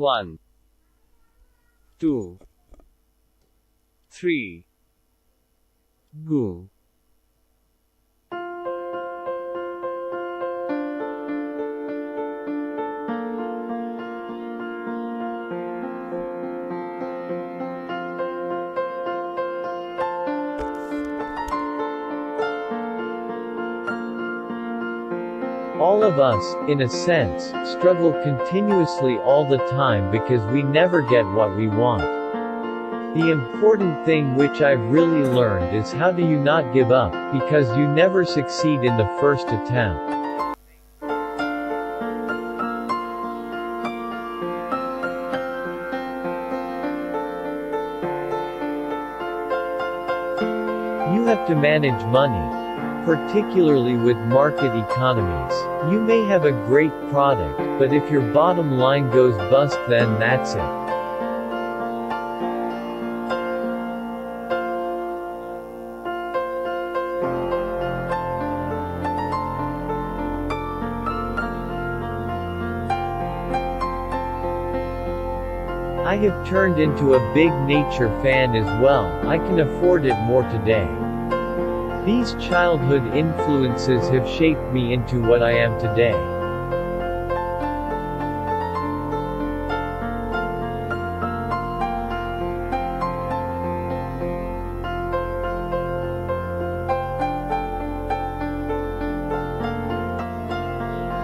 1, 2, 3. Go. All of us, in a sense, struggle continuously all the time because we never get what we want. The important thing which I've really learned is how do you not give up, because you never succeed in the first attempt. You have to manage money. Particularly with market economies. You may have a great product, but if your bottom line goes bust, then that's it. I have turned into a big nature fan as well. I can afford it more today. These childhood influences have shaped me into what I am today.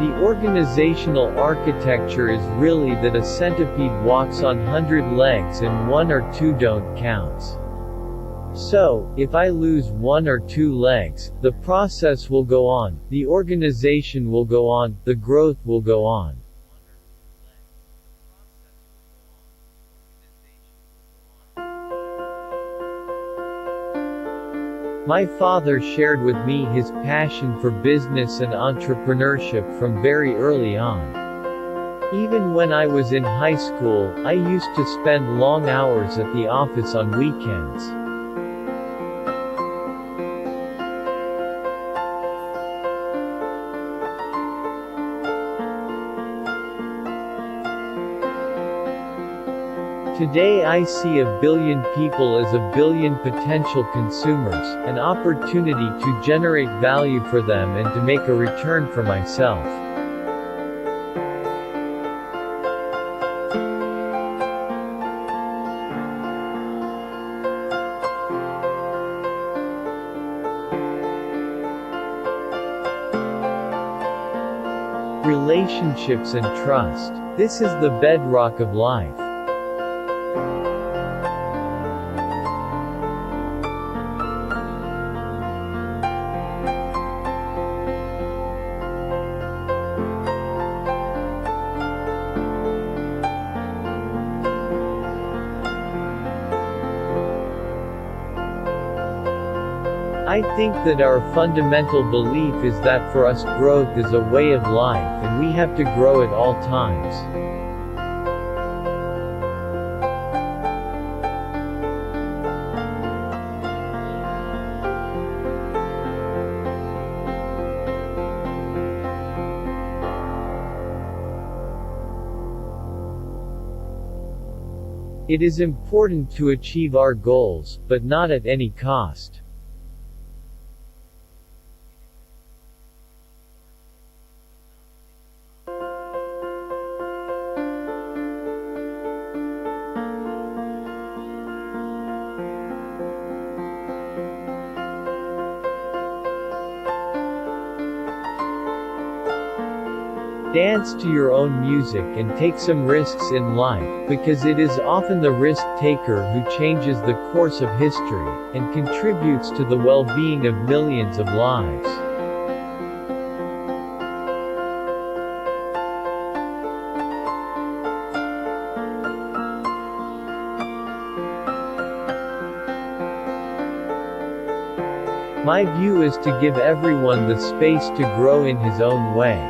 The organizational architecture is really that a centipede walks on 100 legs and 1 or 2 don't counts. So, if I lose 1 or 2 legs, the process will go on, the organization will go on, the growth will go on. My father shared with me his passion for business and entrepreneurship from very early on. Even when I was in high school, I used to spend long hours at the office on weekends. Today I see a billion people as a billion potential consumers, an opportunity to generate value for them and to make a return for myself. Relationships and trust. This is the bedrock of life. I think that our fundamental belief is that for us growth is a way of life and we have to grow at all times. It is important to achieve our goals, but not at any cost. Dance to your own music and take some risks in life, because it is often the risk-taker who changes the course of history, and contributes to the well-being of millions of lives. My view is to give everyone the space to grow in his own way.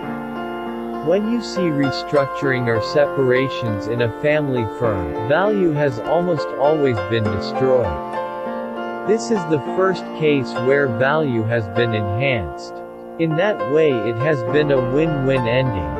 When you see restructuring or separations in a family firm, value has almost always been destroyed. This is the first case where value has been enhanced. In that way it has been a win-win ending.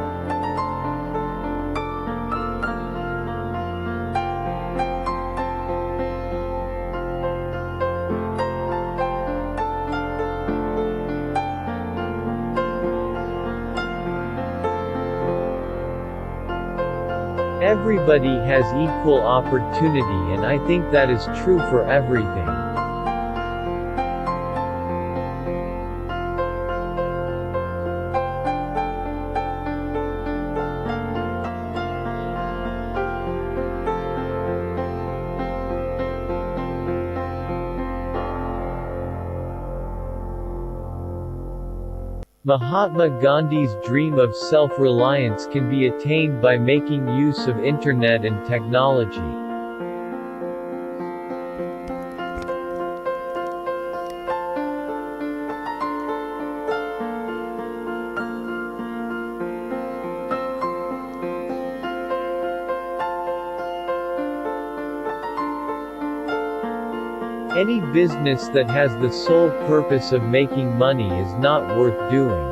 Everybody has equal opportunity, and I think that is true for everything. Mahatma Gandhi's dream of self-reliance can be attained by making use of internet and technology. Any business that has the sole purpose of making money is not worth doing.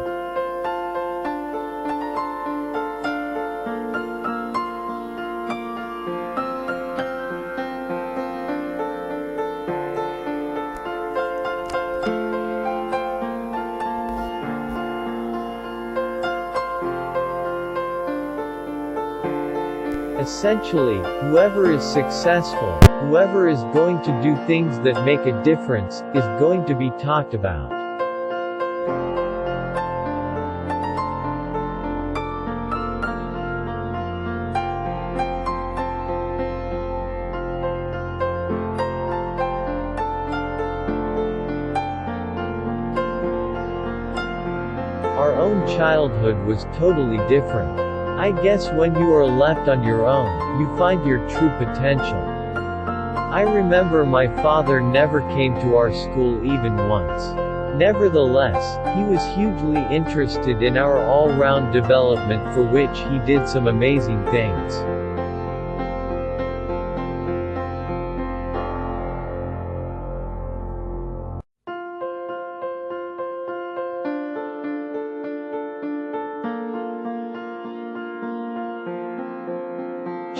Essentially, whoever is successful, whoever is going to do things that make a difference, is going to be talked about. Our own childhood was totally different. I guess when you are left on your own, you find your true potential. I remember my father never came to our school even once. Nevertheless, he was hugely interested in our all-round development, for which he did some amazing things.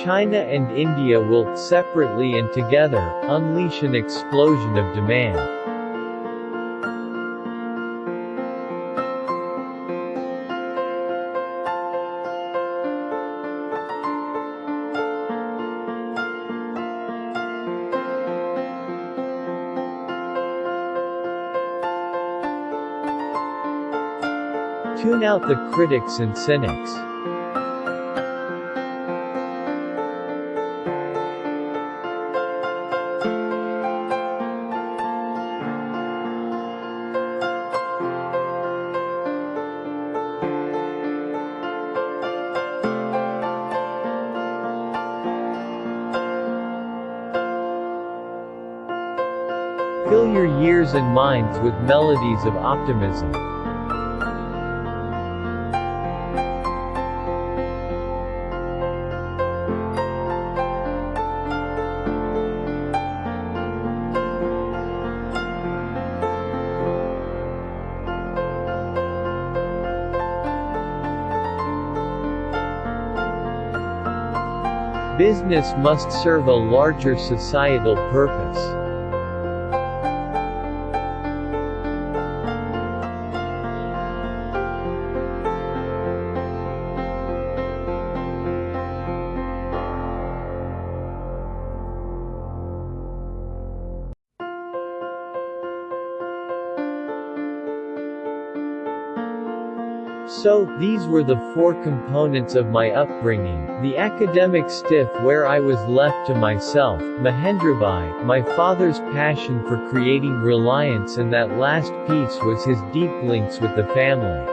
China and India will, separately and together, unleash an explosion of demand. Tune out the critics and cynics. Fill your ears and minds with melodies of optimism. Business must serve a larger societal purpose. So, these were the four components of my upbringing: the academic stiff where I was left to myself, Mahendrabhai, my father's passion for creating reliance, and that last piece was his deep links with the family.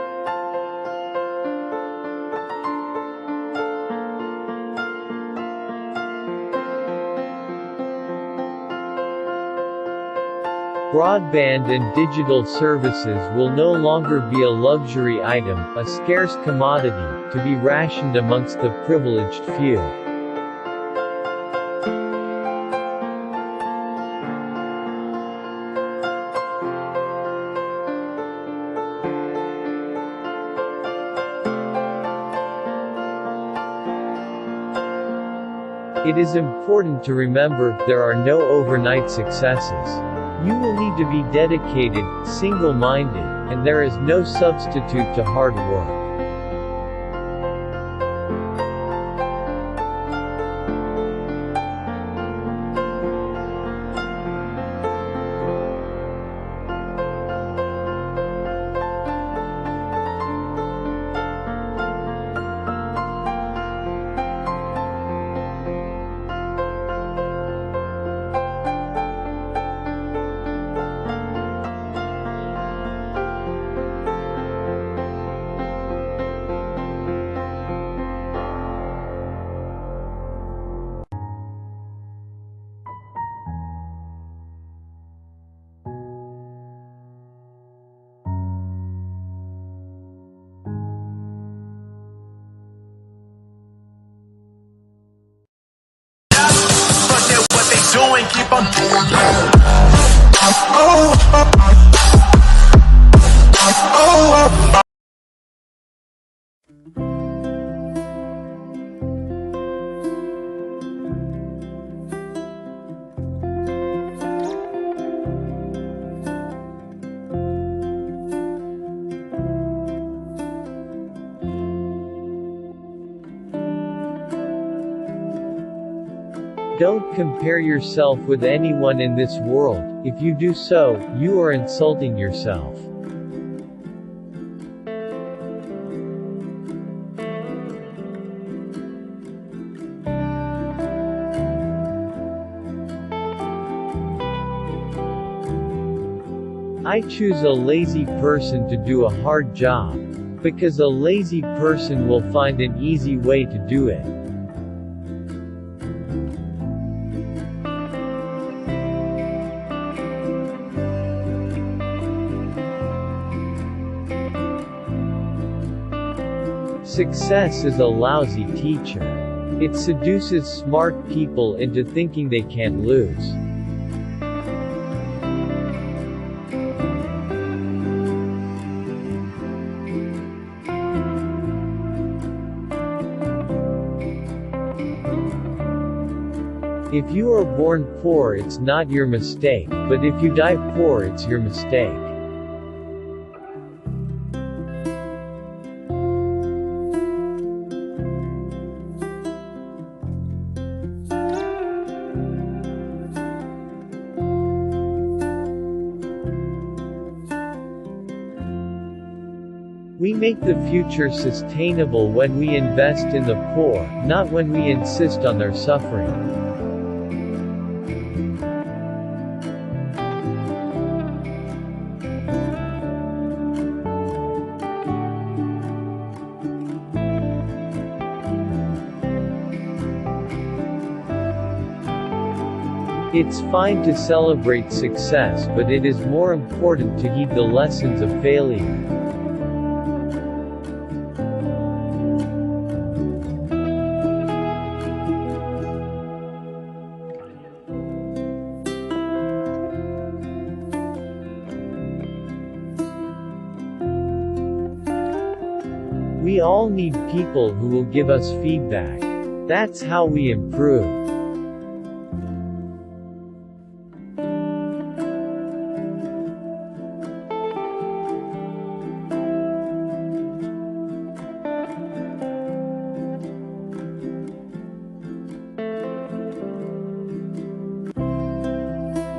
Broadband and digital services will no longer be a luxury item, a scarce commodity, to be rationed amongst the privileged few. It is important to remember, there are no overnight successes. You will need to be dedicated, single-minded, and there is no substitute to hard work. and keep on doing that. Don't compare yourself with anyone in this world. If you do so, you are insulting yourself. I choose a lazy person to do a hard job. Because a lazy person will find an easy way to do it. Success is a lousy teacher. It seduces smart people into thinking they can't lose. If you are born poor, it's not your mistake, but if you die poor, it's your mistake. We make the future sustainable when we invest in the poor, not when we insist on their suffering. It's fine to celebrate success, but it is more important to heed the lessons of failure. We all need people who will give us feedback. That's how we improve.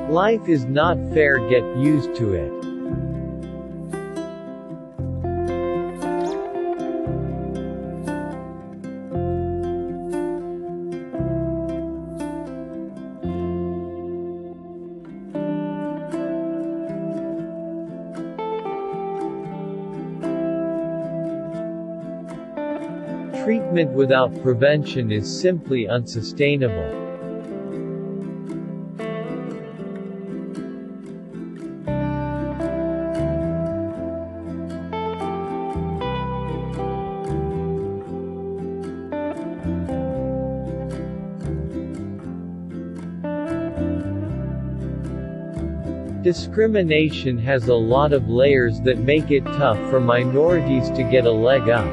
Life is not fair, get used to it. Treatment without prevention is simply unsustainable. Discrimination has a lot of layers that make it tough for minorities to get a leg up.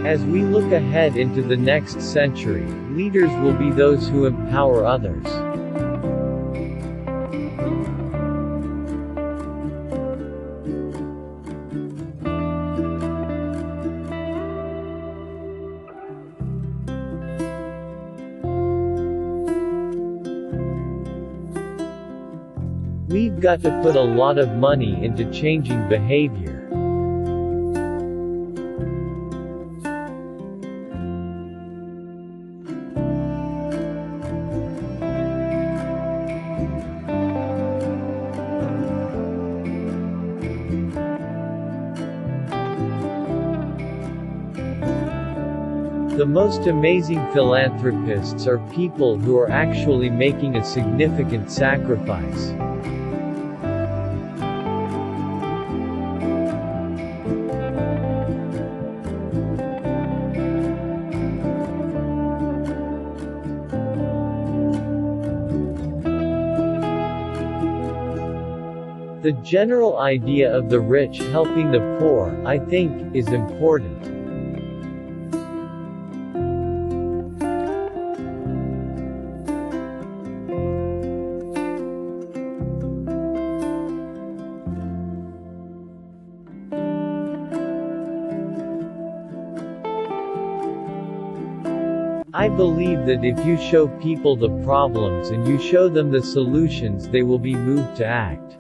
As we look ahead into the next century, leaders will be those who empower others. We've got to put a lot of money into changing behavior. The most amazing philanthropists are people who are actually making a significant sacrifice. The general idea of the rich helping the poor, I think, is important. I believe that if you show people the problems and you show them the solutions, they will be moved to act.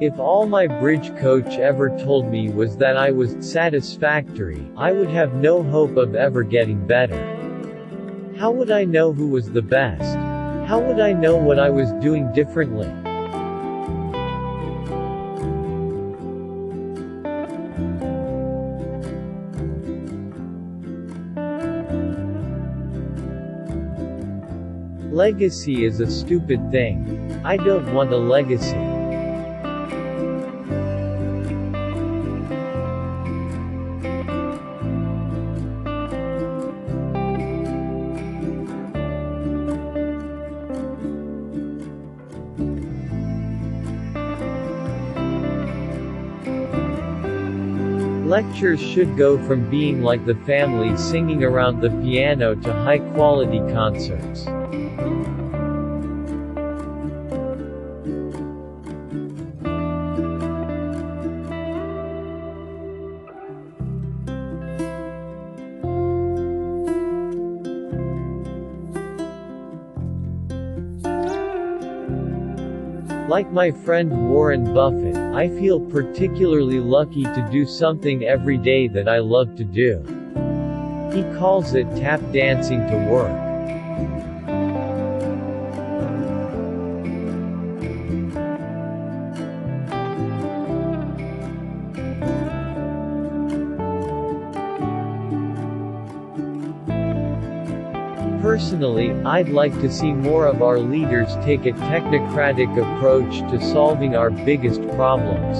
If all my bridge coach ever told me was that I was satisfactory, I would have no hope of ever getting better. How would I know who was the best? How would I know what I was doing differently? Legacy is a stupid thing. I don't want a legacy. Lectures should go from being like the family singing around the piano to high-quality concerts. Like my friend Warren Buffett, I feel particularly lucky to do something every day that I love to do. He calls it tap dancing to work. Personally, I'd like to see more of our leaders take a technocratic approach to solving our biggest problems.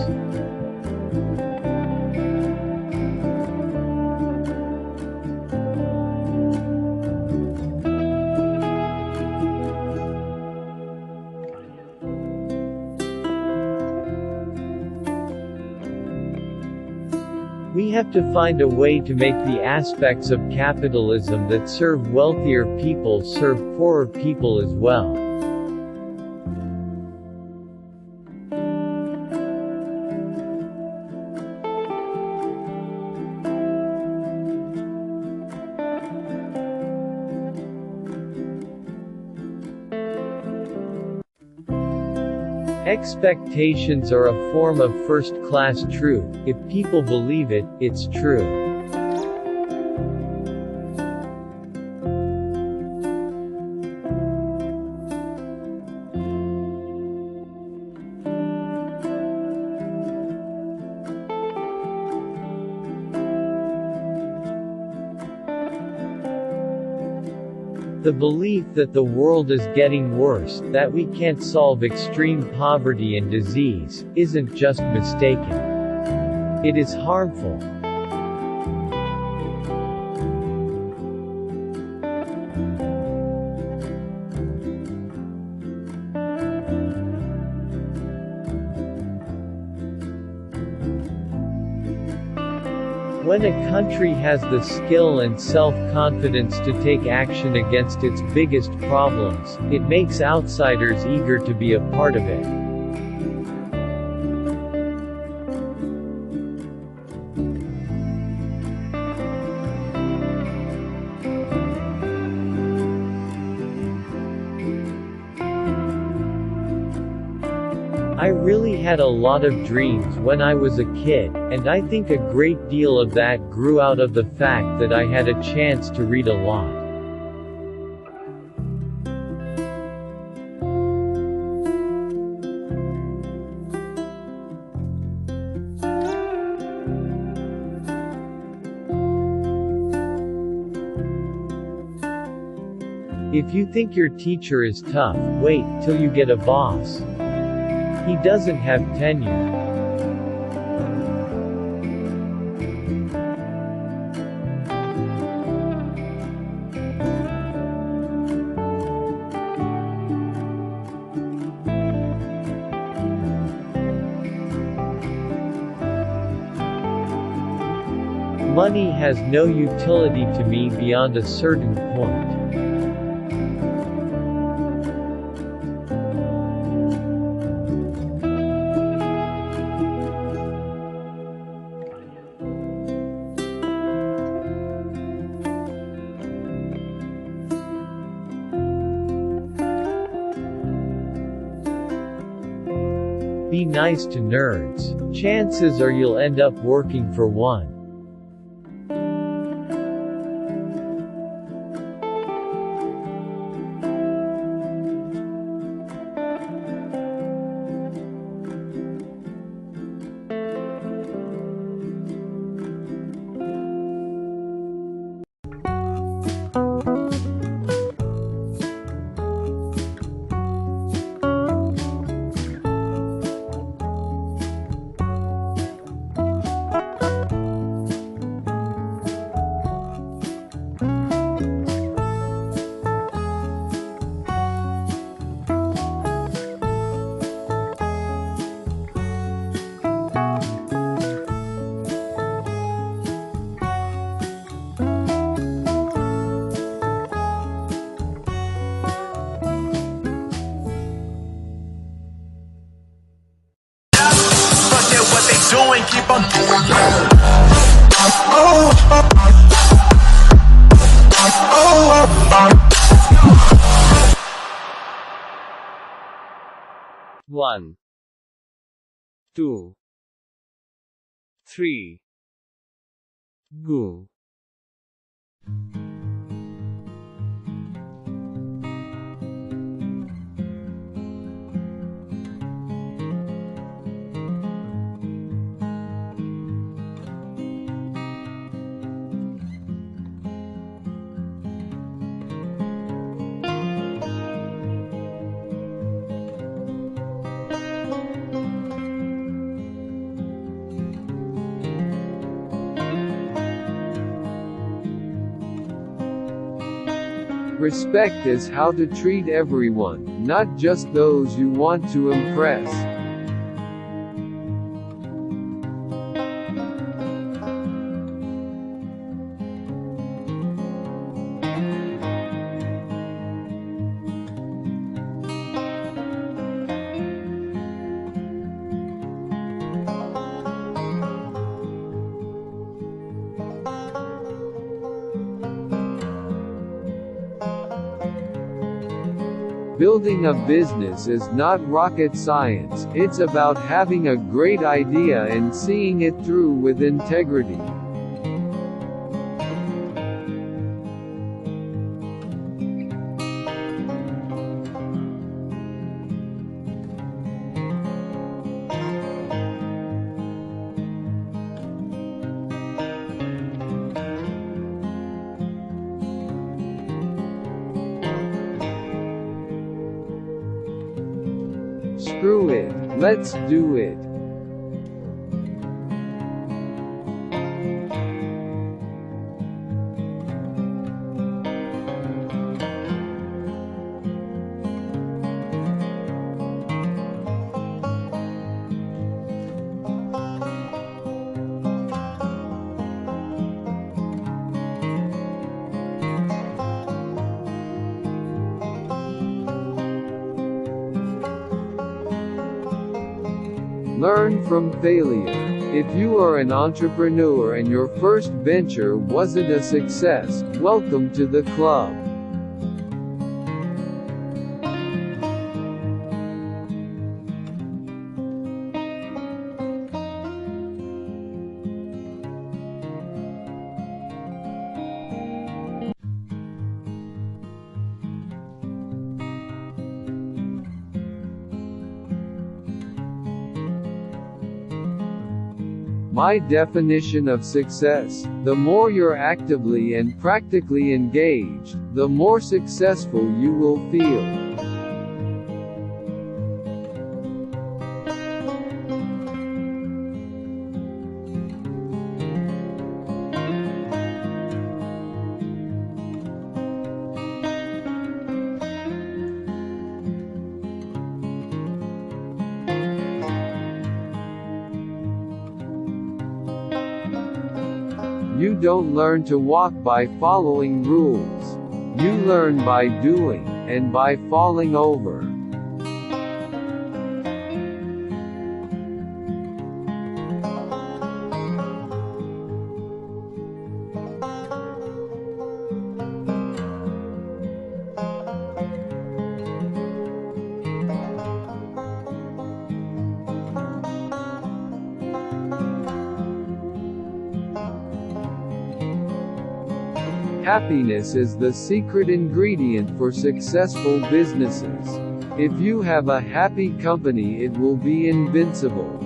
We have to find a way to make the aspects of capitalism that serve wealthier people serve poorer people as well. Expectations are a form of first-class truth. If people believe it, it's true. The belief that the world is getting worse, that we can't solve extreme poverty and disease, isn't just mistaken. It is harmful. When a country has the skill and self-confidence to take action against its biggest problems, it makes outsiders eager to be a part of it. I really had a lot of dreams when I was a kid, and I think a great deal of that grew out of the fact that I had a chance to read a lot. If you think your teacher is tough, wait till you get a boss. He doesn't have tenure. Money has no utility to me beyond a certain point. Be nice to nerds. Chances are you'll end up working for one. Doing, keep on doing. One, two, three, go. Respect is how to treat everyone, not just those you want to impress. Building a business is not rocket science, it's about having a great idea and seeing it through with integrity. Screw it, let's do it. Learn from failure. If you are an entrepreneur and your first venture wasn't a success, welcome to the club. My definition of success: the more you're actively and practically engaged, the more successful you will feel. You don't learn to walk by following rules. You learn by doing, and by falling over. Happiness is the secret ingredient for successful businesses. If you have a happy company, it will be invincible.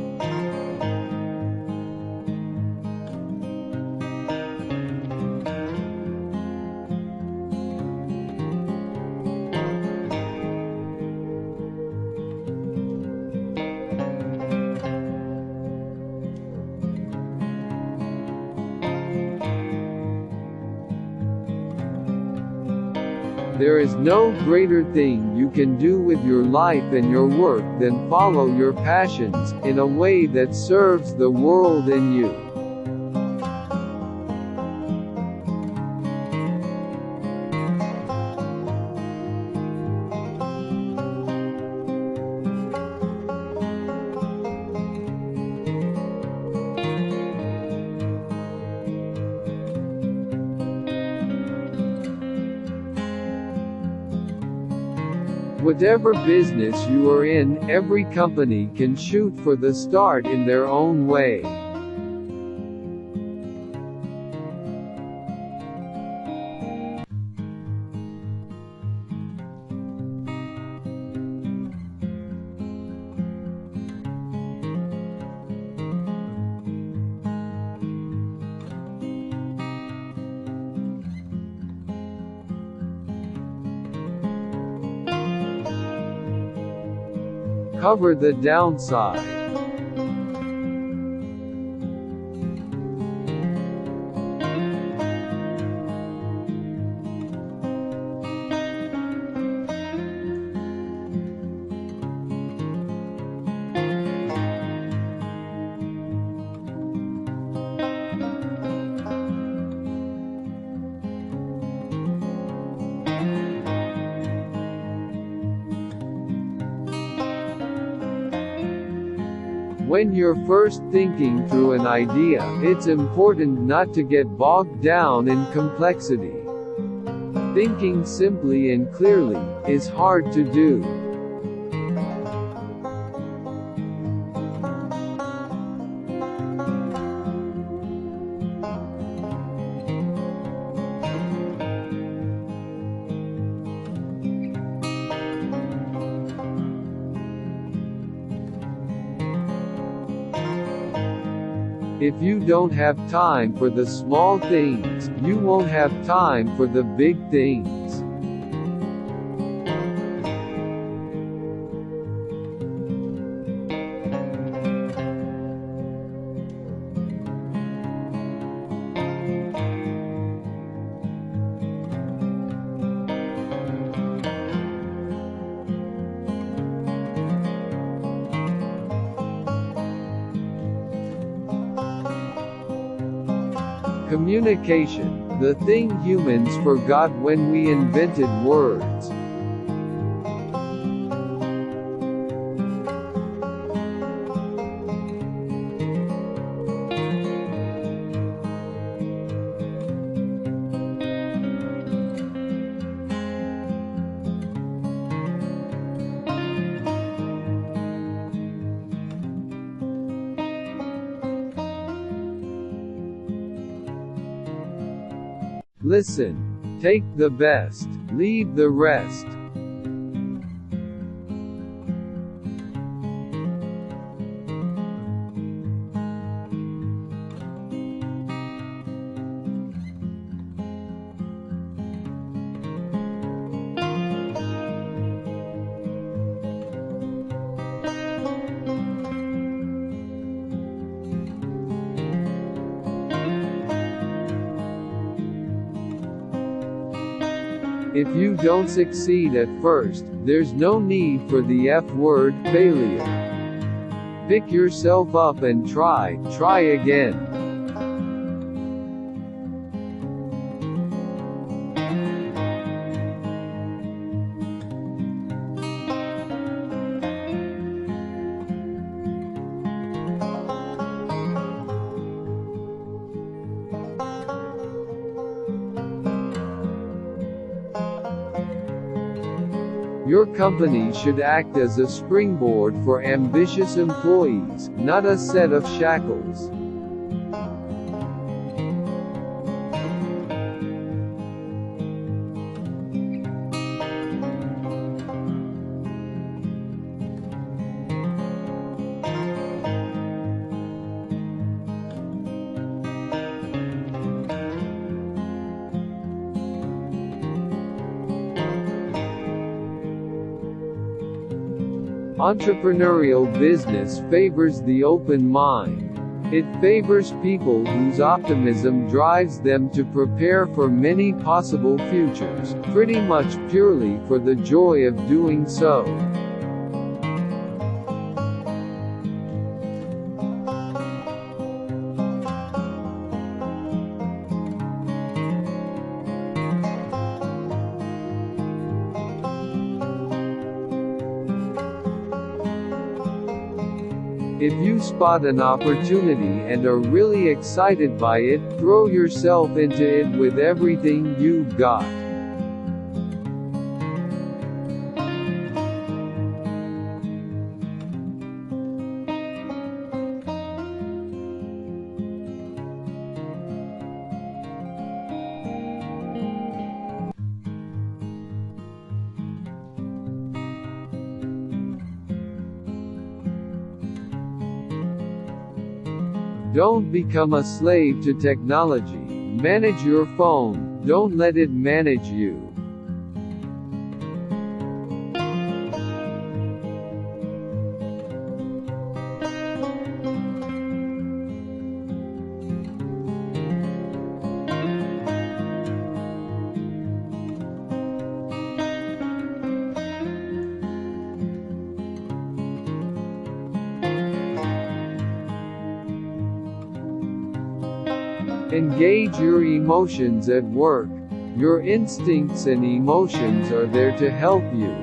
There is no greater thing you can do with your life and your work than follow your passions, in a way that serves the world and you. Whatever business you are in, every company can shoot for the start in their own way. Cover the downside. When you're first thinking through an idea, it's important not to get bogged down in complexity. Thinking simply and clearly is hard to do. If you don't have time for the small things, you won't have time for the big things. Communication, the thing humans forgot when we invented words. Listen. Take the best. Leave the rest. If you don't succeed at first, there's no need for the F word, failure. Pick yourself up and try again. Your company should act as a springboard for ambitious employees, not a set of shackles. Entrepreneurial business favors the open mind. It favors people whose optimism drives them to prepare for many possible futures, pretty much purely for the joy of doing so. If you spot an opportunity and are really excited by it, throw yourself into it with everything you've got. Don't become a slave to technology. Manage your phone, don't let it manage you. Engage your emotions at work. Your instincts and emotions are there to help you.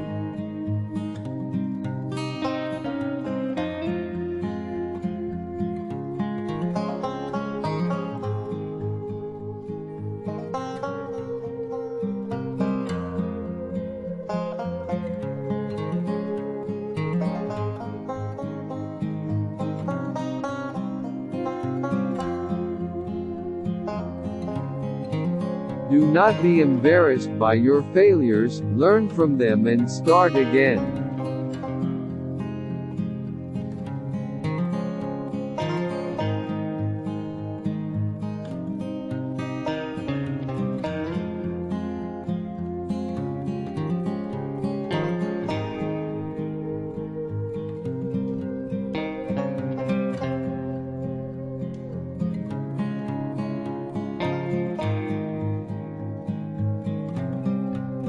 Do not be embarrassed by your failures, learn from them and start again.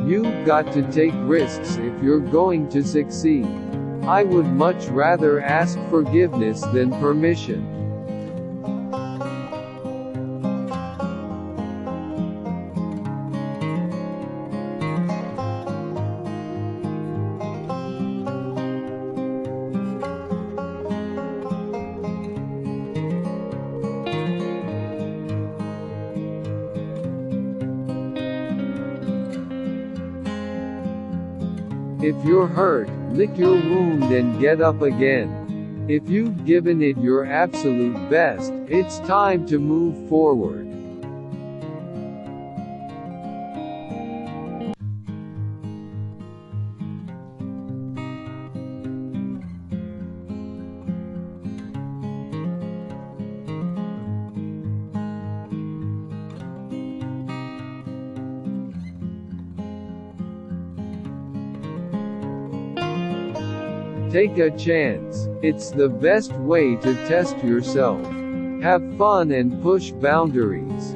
You've got to take risks if you're going to succeed. I would much rather ask forgiveness than permission. If you're hurt, lick your wound and get up again. If you've given it your absolute best, it's time to move forward. Take a chance. It's the best way to test yourself. Have fun and push boundaries.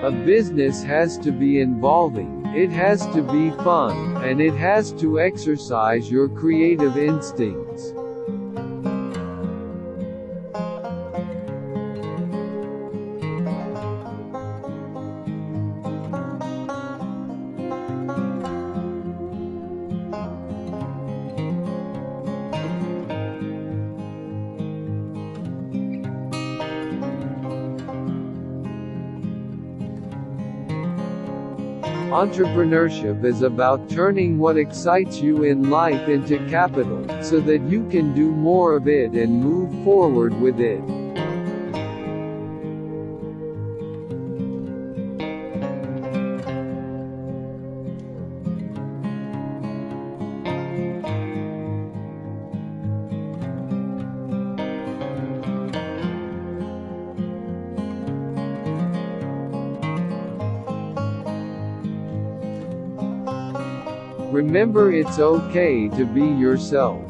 A business has to be involving, it has to be fun, and it has to exercise your creative instincts. Entrepreneurship is about turning what excites you in life into capital, so that you can do more of it and move forward with it. Remember, it's okay to be yourself.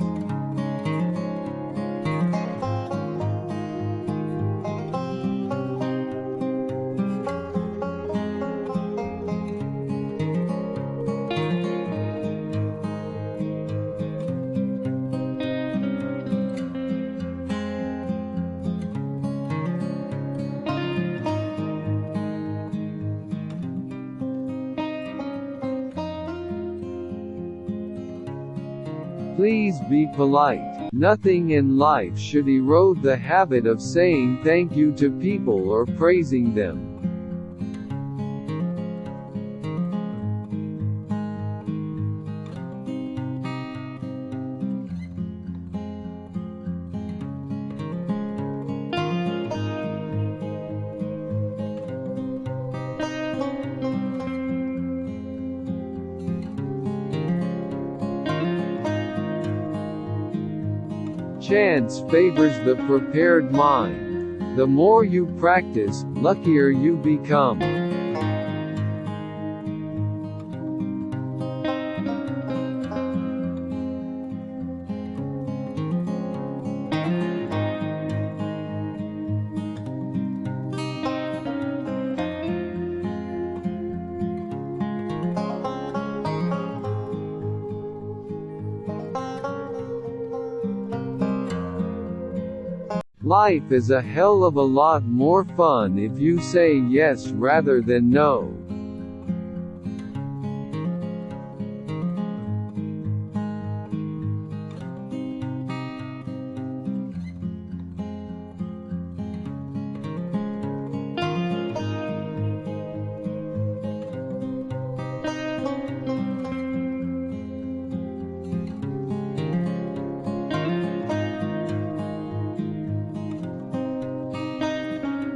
Please be polite. Nothing in life should erode the habit of saying thank you to people or praising them. Chance favors the prepared mind. The more you practice, luckier you become. Life is a hell of a lot more fun if you say yes rather than no.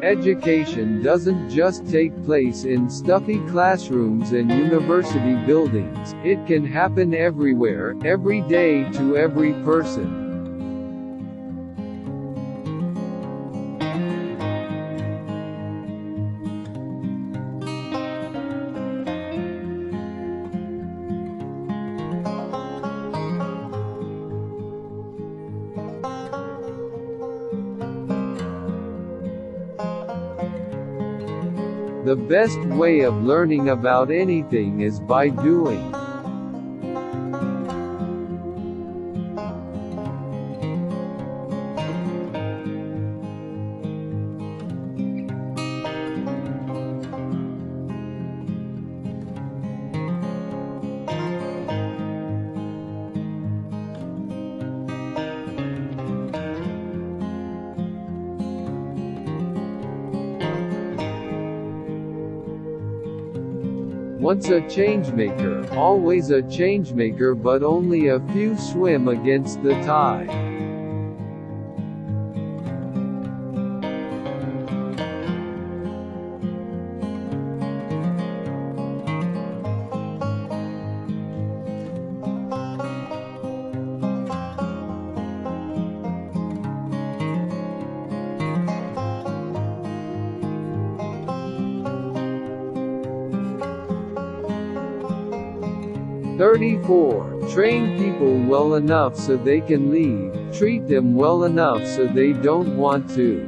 Education doesn't just take place in stuffy classrooms and university buildings, it can happen everywhere, every day to every person. The best way of learning about anything is by doing. Once a changemaker, always a changemaker, but only a few swim against the tide. Train people well enough so they can leave, treat them well enough so they don't want to.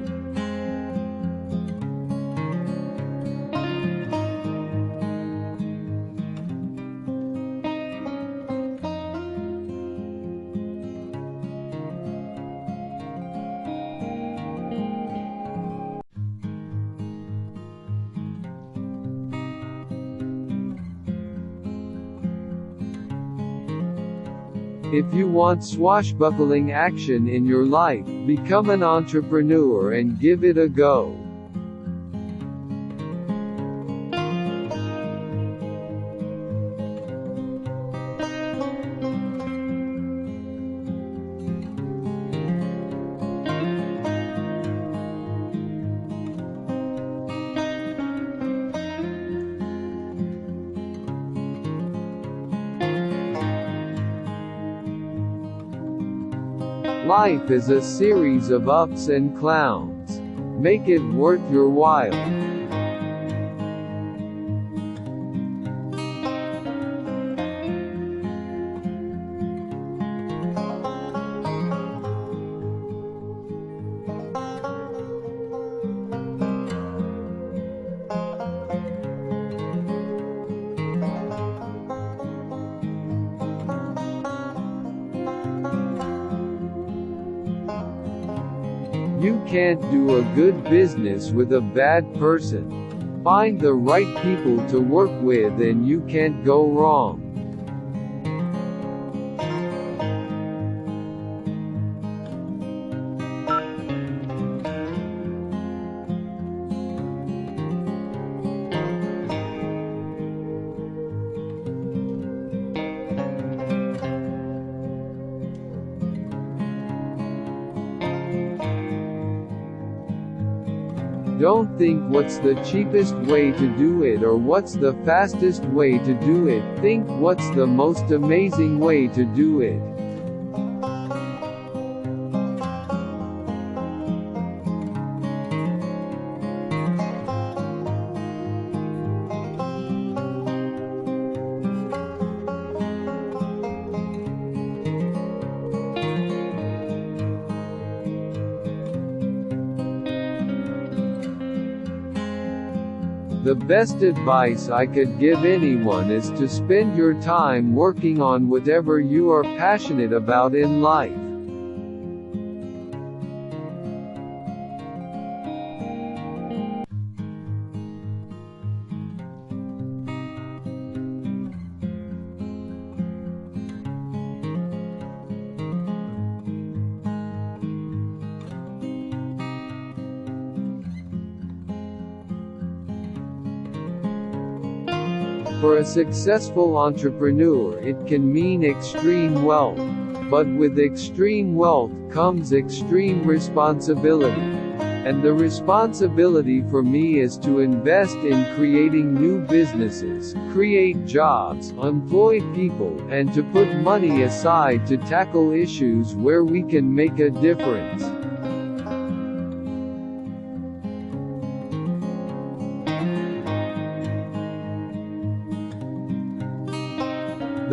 If you want swashbuckling action in your life, become an entrepreneur and give it a go. Life is a series of ups and clowns. Make it worth your while. You can't do a good business with a bad person. Find the right people to work with and you can't go wrong. Don't think what's the cheapest way to do it or what's the fastest way to do it. Think what's the most amazing way to do it. The best advice I could give anyone is to spend your time working on whatever you are passionate about in life. For a successful entrepreneur, it can mean extreme wealth. But with extreme wealth comes extreme responsibility. And the responsibility for me is to invest in creating new businesses, create jobs, employ people, and to put money aside to tackle issues where we can make a difference.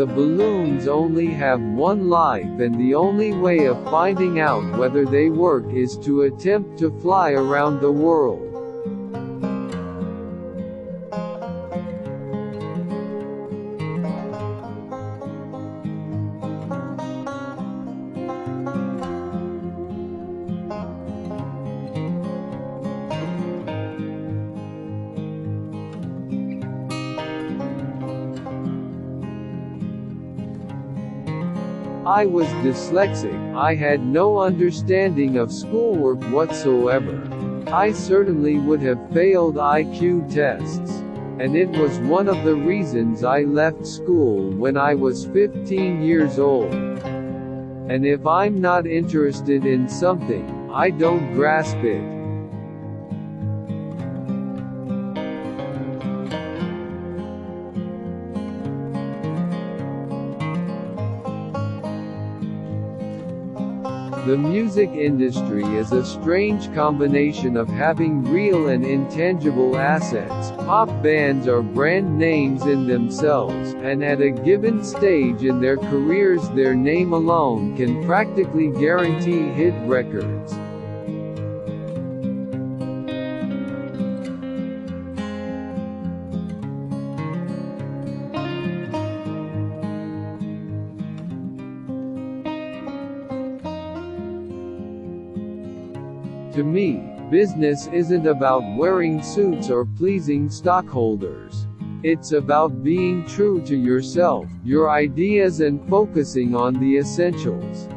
The balloons only have one life and the only way of finding out whether they work is to attempt to fly around the world. I was dyslexic, I had no understanding of schoolwork whatsoever. I certainly would have failed IQ tests. And it was one of the reasons I left school when I was 15 years old. And if I'm not interested in something, I don't grasp it. The music industry is a strange combination of having real and intangible assets. Pop bands are brand names in themselves, and at a given stage in their careers their name alone can practically guarantee hit records. To me, business isn't about wearing suits or pleasing stockholders. It's about being true to yourself, your ideas, and focusing on the essentials.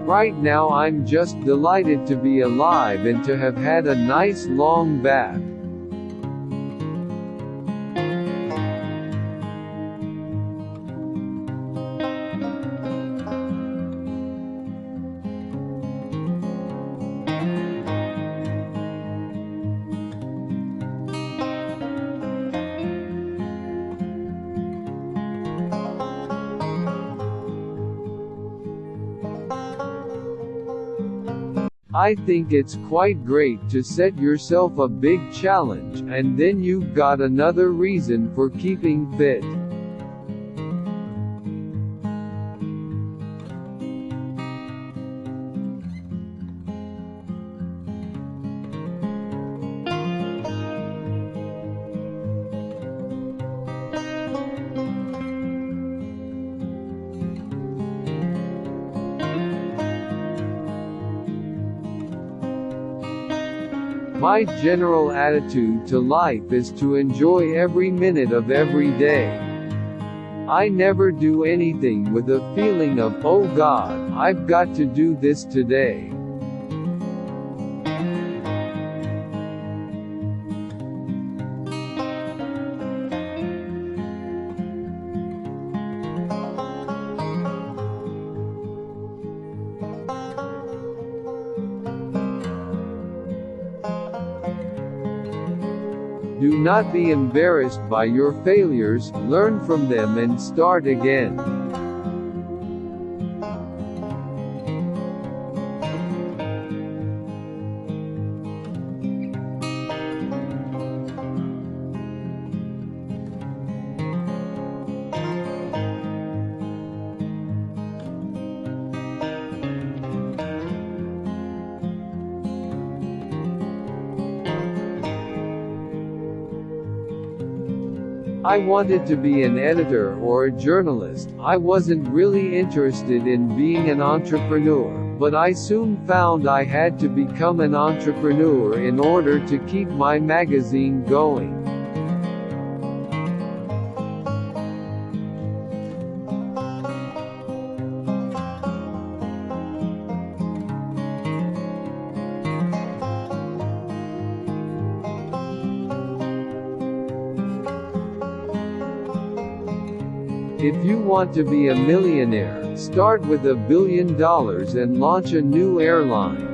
Right now I'm just delighted to be alive and to have had a nice long bath. I think it's quite great to set yourself a big challenge, and then you've got another reason for keeping fit. My general attitude to life is to enjoy every minute of every day. I never do anything with a feeling of, oh God, I've got to do this today. Do not be embarrassed by your failures, learn from them and start again. I wanted to be an editor or a journalist. I wasn't really interested in being an entrepreneur, but I soon found I had to become an entrepreneur in order to keep my magazine going. If you want to be a millionaire, start with $1 billion and launch a new airline.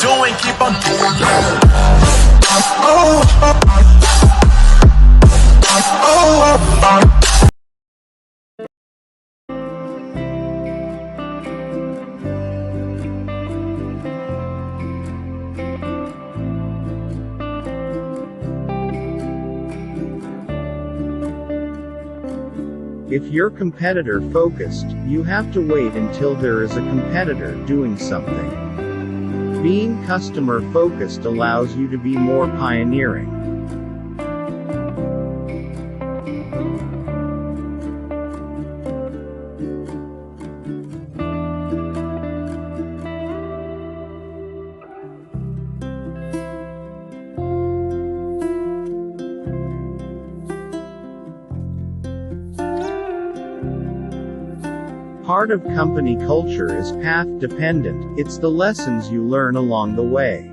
Doing, keep on doing. If you're competitor focused, you have to wait until there is a competitor doing something. Being customer focused allows you to be more pioneering. Part of company culture is path dependent, it's the lessons you learn along the way.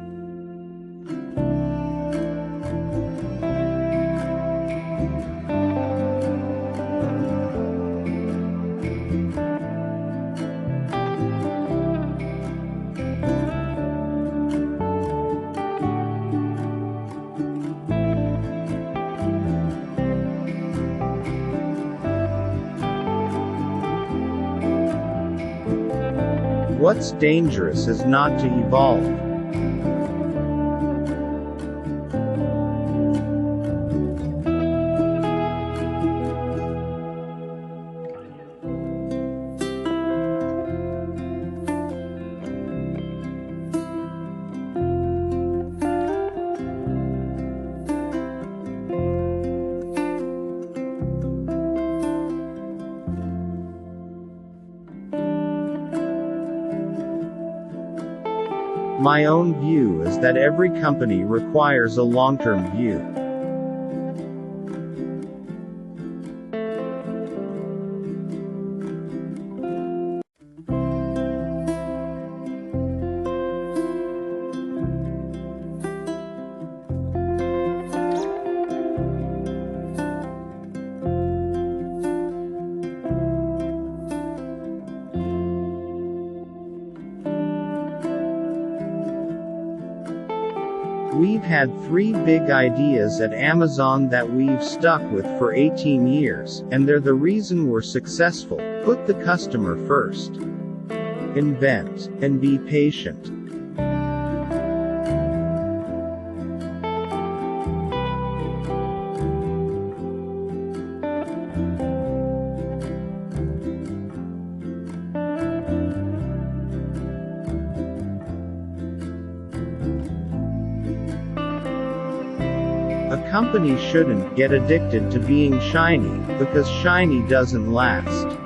What's dangerous is not to evolve. My own view is that every company requires a long-term view. We've had 3 big ideas at Amazon that we've stuck with for 18 years, and they're the reason we're successful. Put the customer first. Invent, and be patient. A company shouldn't get addicted to being shiny, because shiny doesn't last.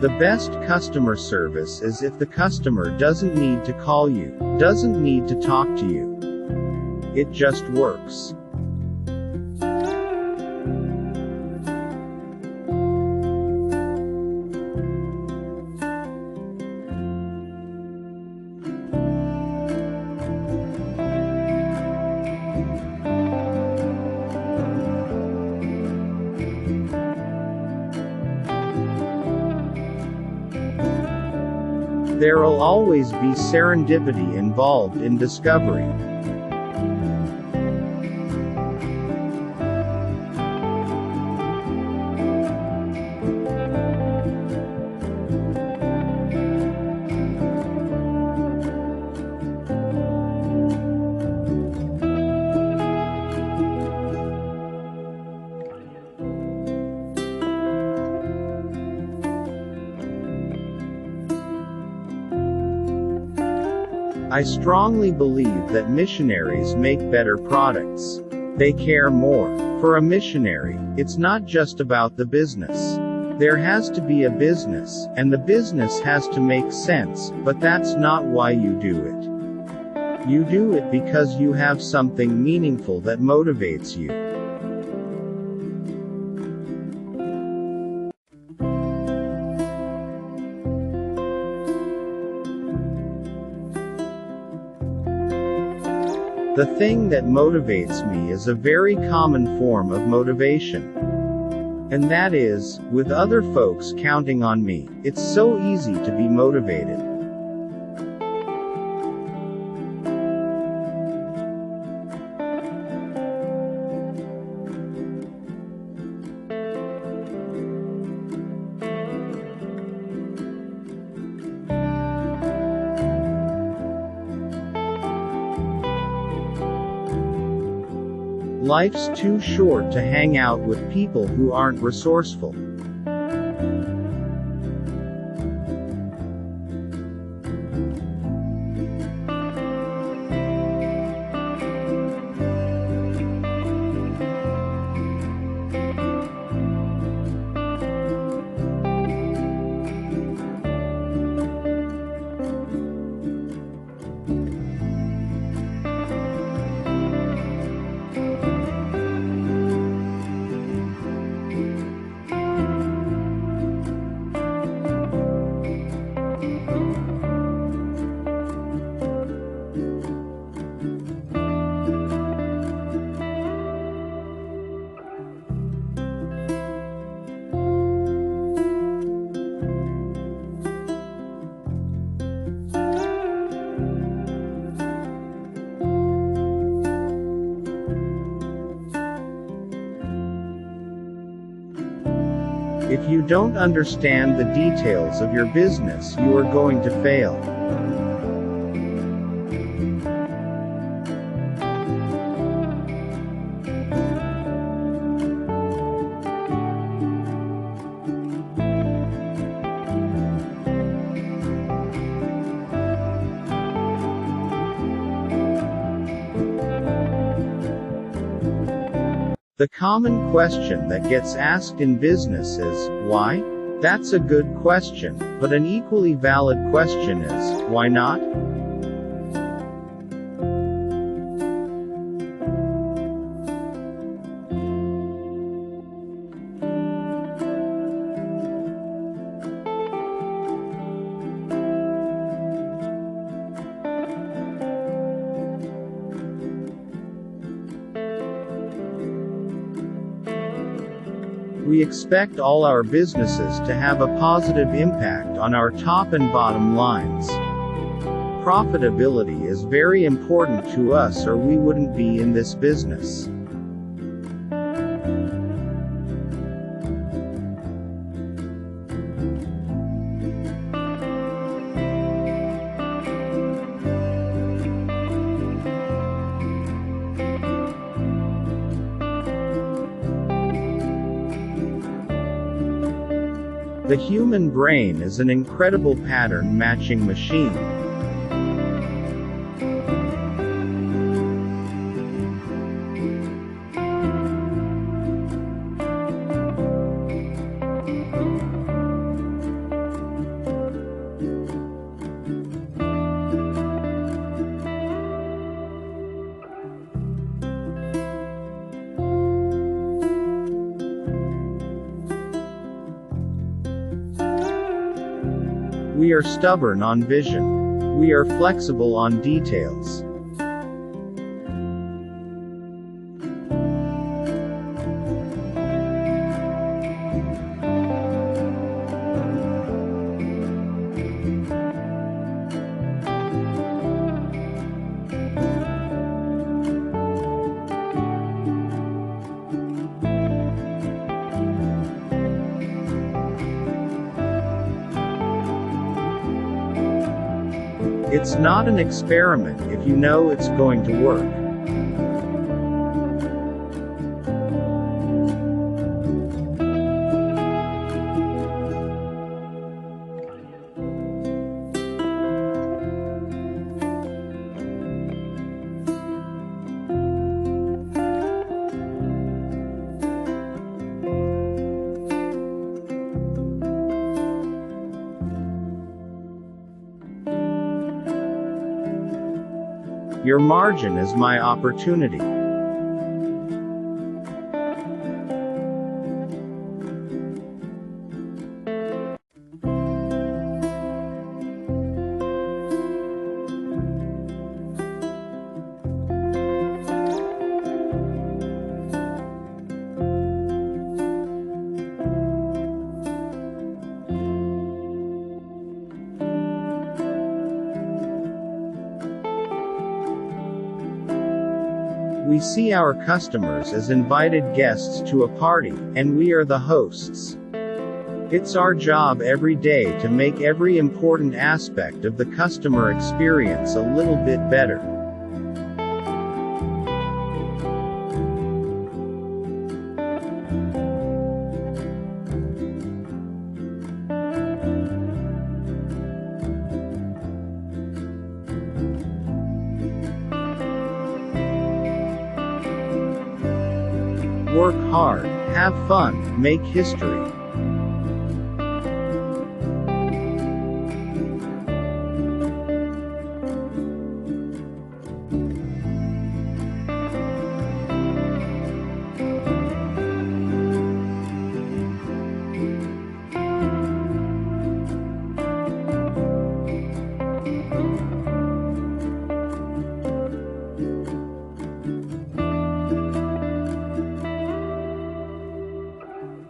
The best customer service is if the customer doesn't need to call you, doesn't need to talk to you. It just works. There'll always be serendipity involved in discovery. I strongly believe that missionaries make better products. They care more. For a missionary, it's not just about the business. There has to be a business, and the business has to make sense, but that's not why you do it. You do it because you have something meaningful that motivates you. The thing that motivates me is a very common form of motivation. And that is, with other folks counting on me, it's so easy to be motivated. Life's too short to hang out with people who aren't resourceful. you don't understand the details of your business, you are going to fail. The common question that gets asked in business is, why? That's a good question, but an equally valid question is, why not? We expect all our businesses to have a positive impact on our top and bottom lines. Profitability is very important to us, or we wouldn't be in this business. The human brain is an incredible pattern matching machine. We are stubborn on vision. We are flexible on details. It's not an experiment if you know it's going to work. Your margin is my opportunity. We see our customers as invited guests to a party, and we are the hosts. It's our job every day to make every important aspect of the customer experience a little bit better. Work hard, have fun, make history.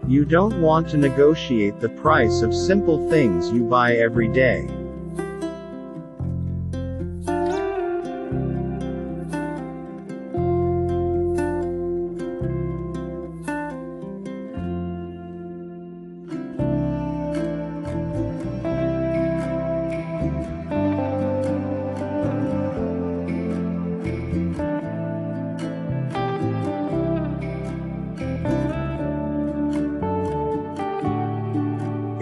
You don't want to negotiate the price of simple things you buy every day.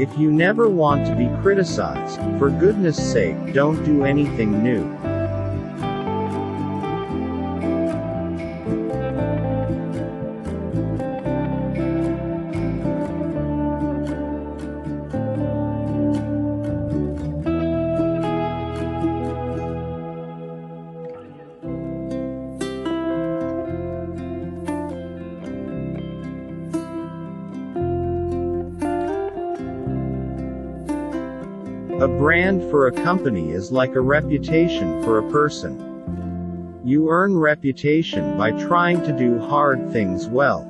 If you never want to be criticized, for goodness sake, don't do anything new. A brand for a company is like a reputation for a person. You earn reputation by trying to do hard things well.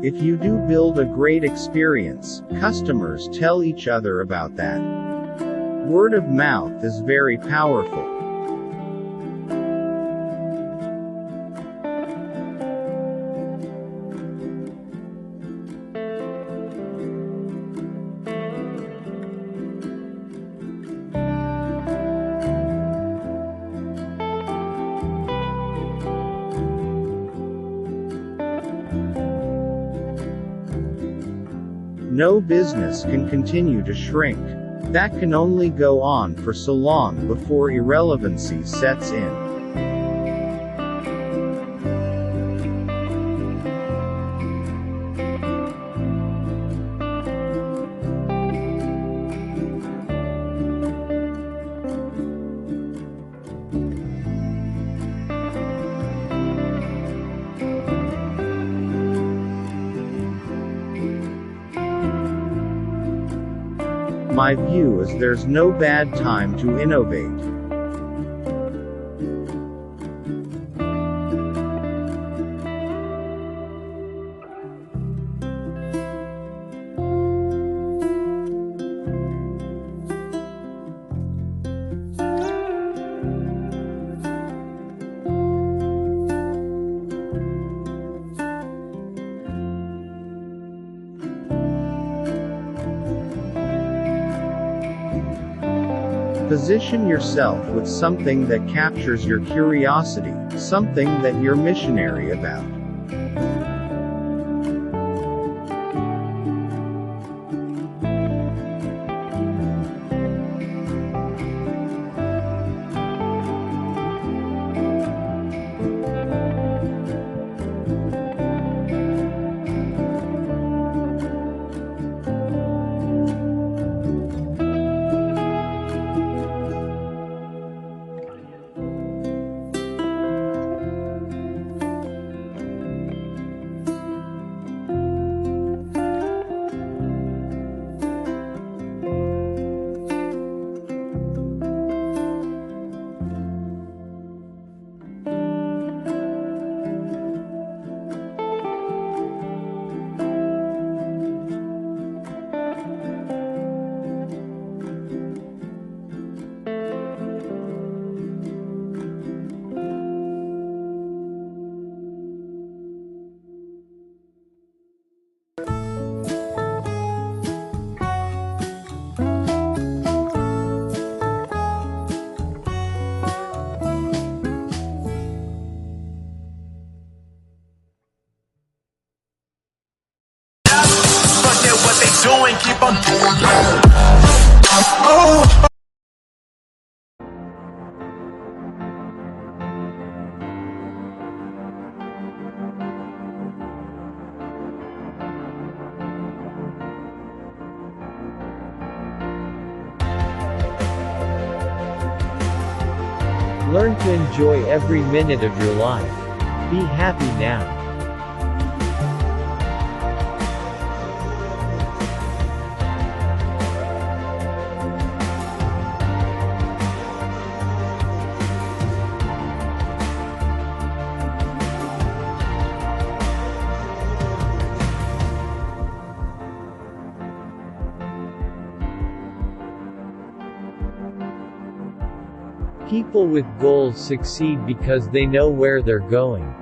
If you do build a great experience, customers tell each other about that. Word of mouth is very powerful. No business can continue to shrink. That can only go on for so long before irrelevancy sets in. My view is there's no bad time to innovate. Position yourself with something that captures your curiosity, something that you're missionary about. Doing, keep on doing. Learn to enjoy every minute of your life. Be happy now. People with goals succeed because they know where they're going.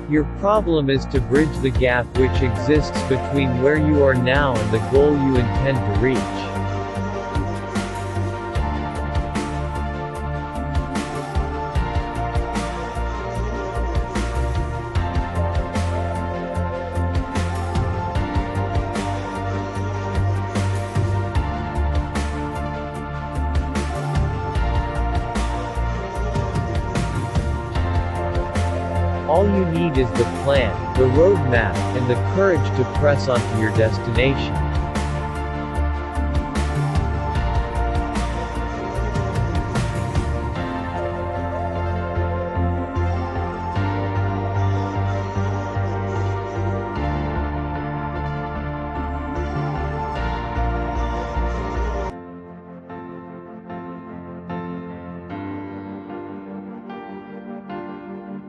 Your problem is to bridge the gap which exists between where you are now and the goal you intend to reach. All you need is the plan, the roadmap, and the courage to press on to your destination.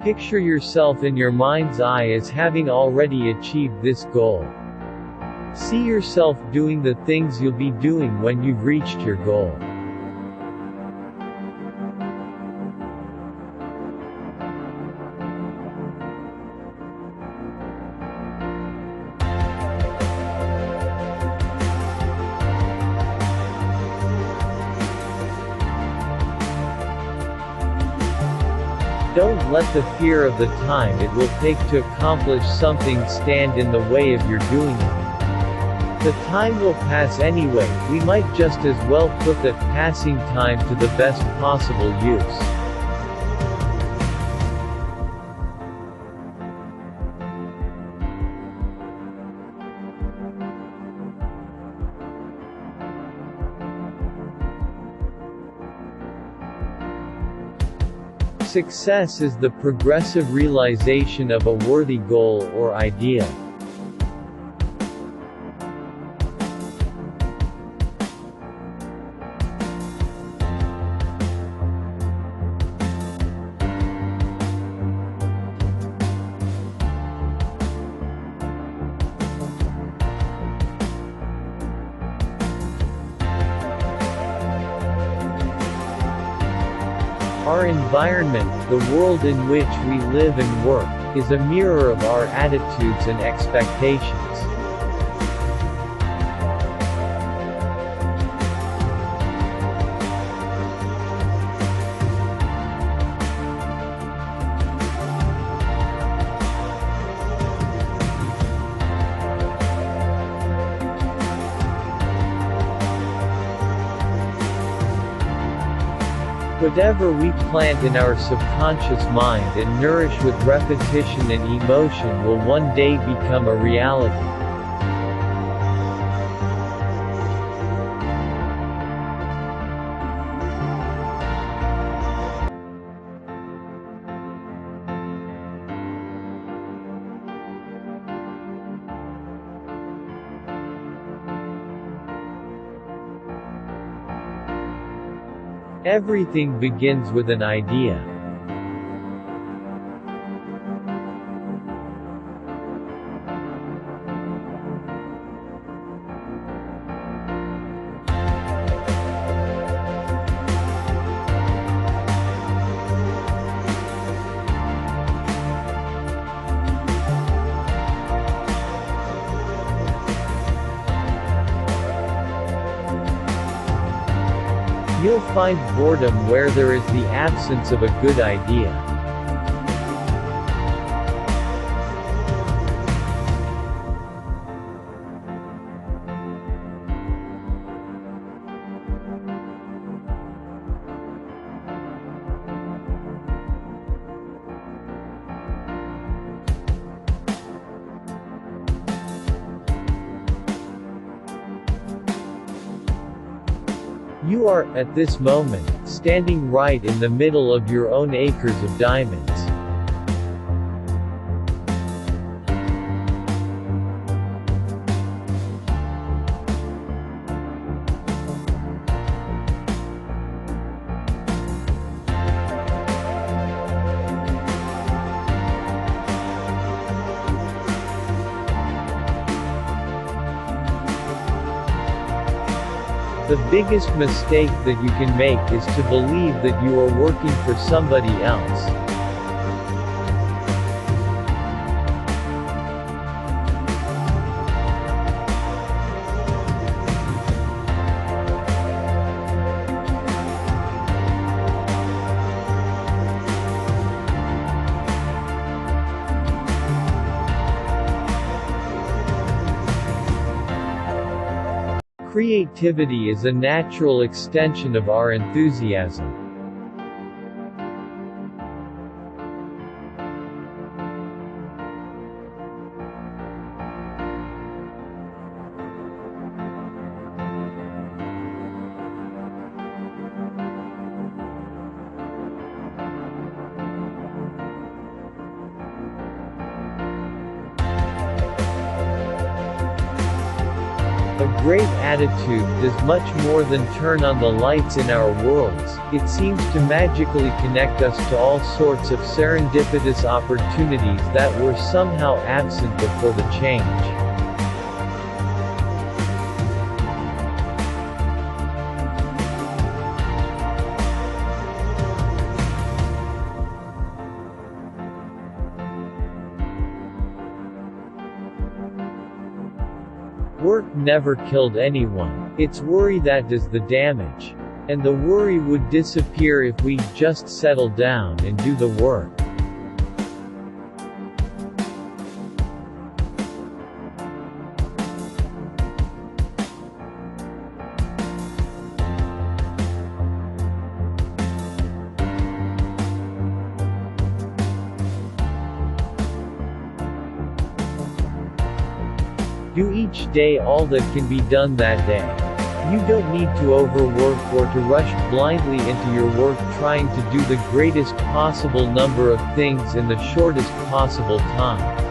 Picture yourself in your mind's eye as having already achieved this goal. See yourself doing the things you'll be doing when you've reached your goal. Don't let the fear of the time it will take to accomplish something stand in the way of your doing it. The time will pass anyway, we might just as well put that passing time to the best possible use. Success is the progressive realization of a worthy goal or ideal. Our environment, the world in which we live and work, is a mirror of our attitudes and expectations. Whatever we plant in our subconscious mind and nourish with repetition and emotion will one day become a reality. Everything begins with an idea. You'll find boredom where there is the absence of a good idea. You are, at this moment, standing right in the middle of your own acres of diamonds. The biggest mistake that you can make is to believe that you are working for somebody else. Creativity is a natural extension of our enthusiasm. A great attitude does much more than turn on the lights in our worlds. It seems to magically connect us to all sorts of serendipitous opportunities that were somehow absent before the change. Work never killed anyone. It's worry that does the damage. And the worry would disappear if we just settle down and do the work. Do each day all that can be done that day. You don't need to overwork or to rush blindly into your work trying to do the greatest possible number of things in the shortest possible time.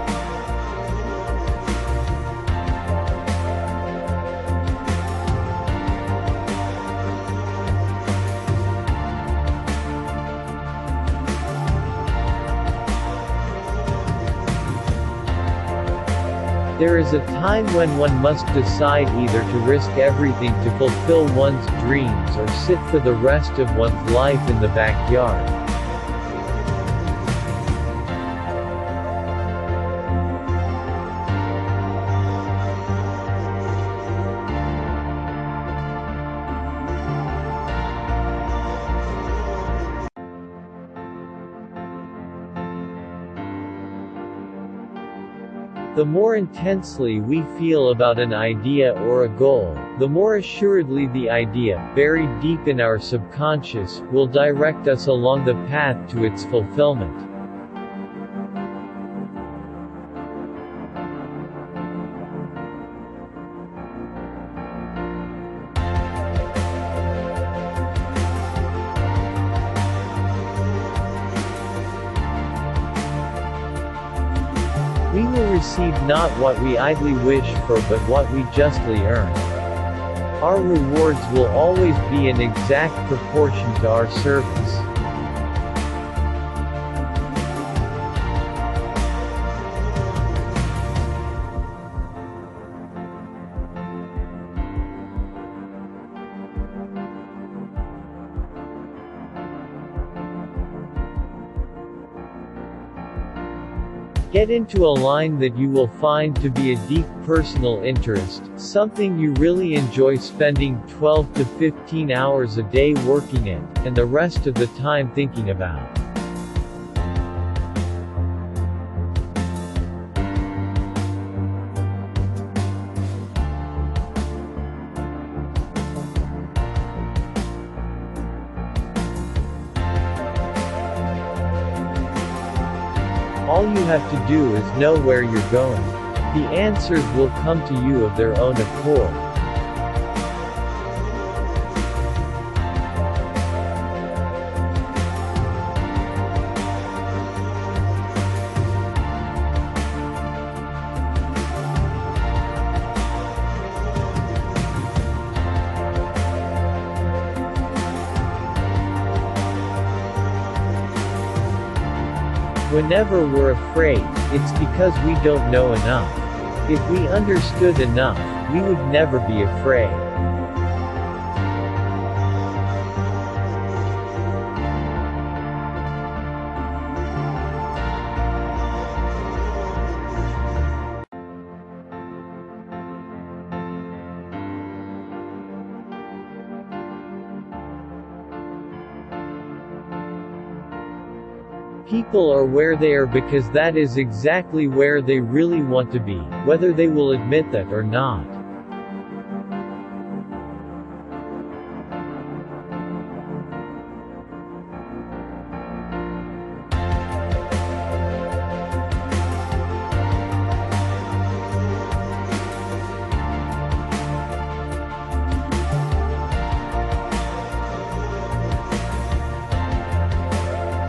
There is a time when one must decide either to risk everything to fulfill one's dreams or sit for the rest of one's life in the backyard. The more intensely we feel about an idea or a goal, the more assuredly the idea, buried deep in our subconscious, will direct us along the path to its fulfillment. We will receive not what we idly wish for but what we justly earn. Our rewards will always be in exact proportion to our service. Get into a line that you will find to be a deep personal interest, something you really enjoy spending 12 to 15 hours a day working in, and the rest of the time thinking about. All you have to do is know where you're going. The answers will come to you of their own accord. Whenever we're afraid, it's because we don't know enough. If we understood enough, we would never be afraid. People are where they are because that is exactly where they really want to be, whether they will admit that or not.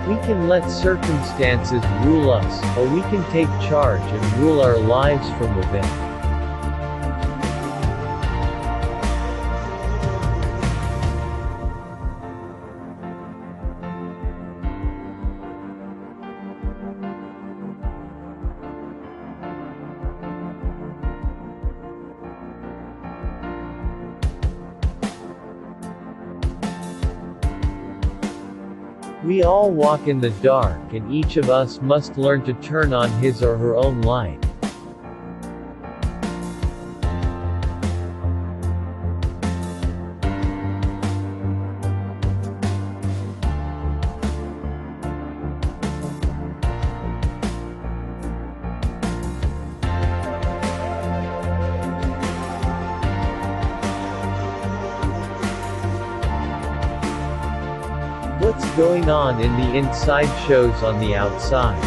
We can let circumstances rule us, or we can take charge and rule our lives from within. We all walk in the dark, and each of us must learn to turn on his or her own light. What's going on in the inside shows on the outside.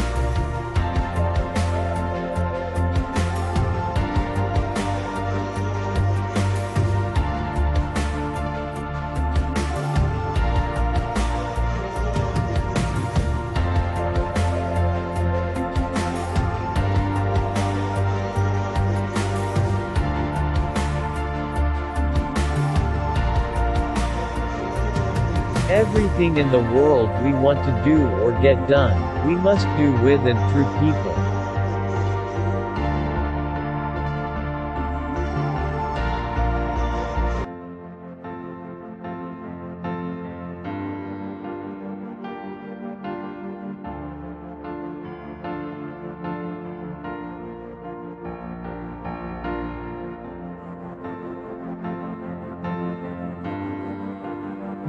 Everything in the world we want to do or get done, we must do with and through people.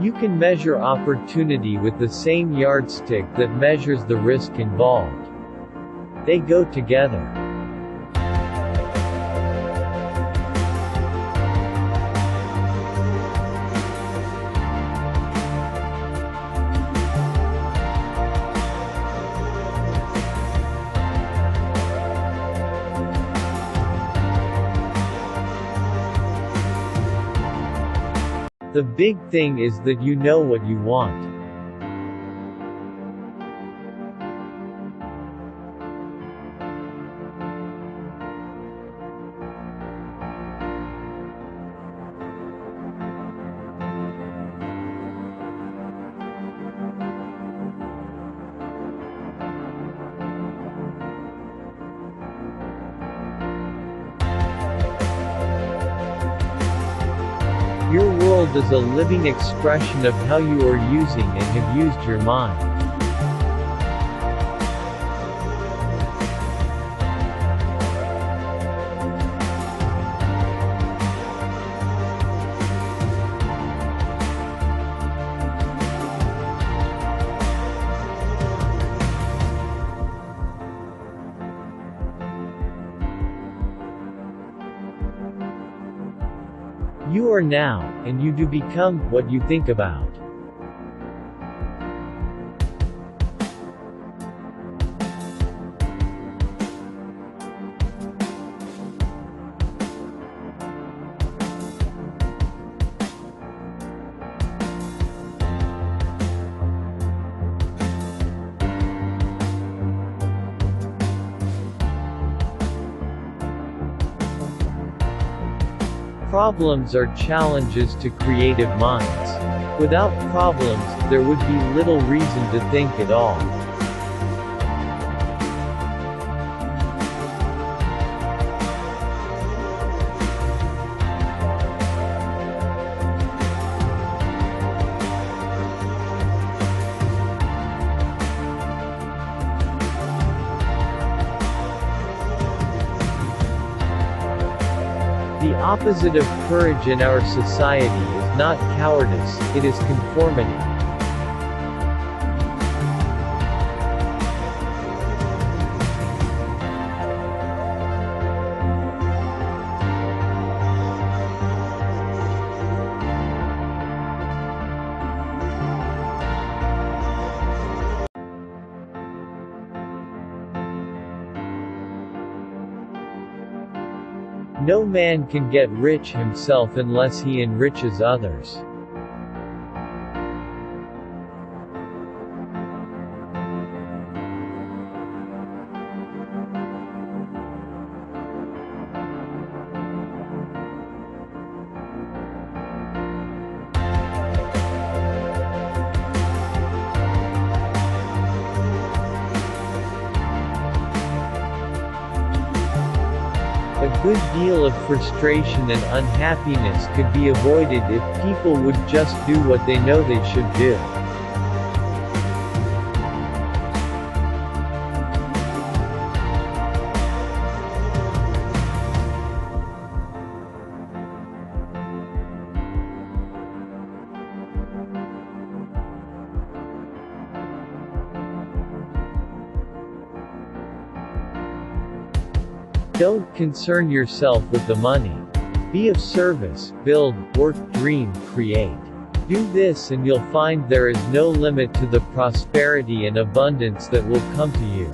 You can measure opportunity with the same yardstick that measures the risk involved. They go together. The big thing is that you know what you want. Your world is a living expression of how you are using and have used your mind. You are now, and you do become what you think about. Problems are challenges to creative minds. Without problems, there would be little reason to think at all. The opposite of courage in our society is not cowardice, it is conformity. No man can get rich himself unless he enriches others. A good deal of frustration and unhappiness could be avoided if people would just do what they know they should do. Don't concern yourself with the money. Be of service, build, work, dream, create. Do this and you'll find there is no limit to the prosperity and abundance that will come to you.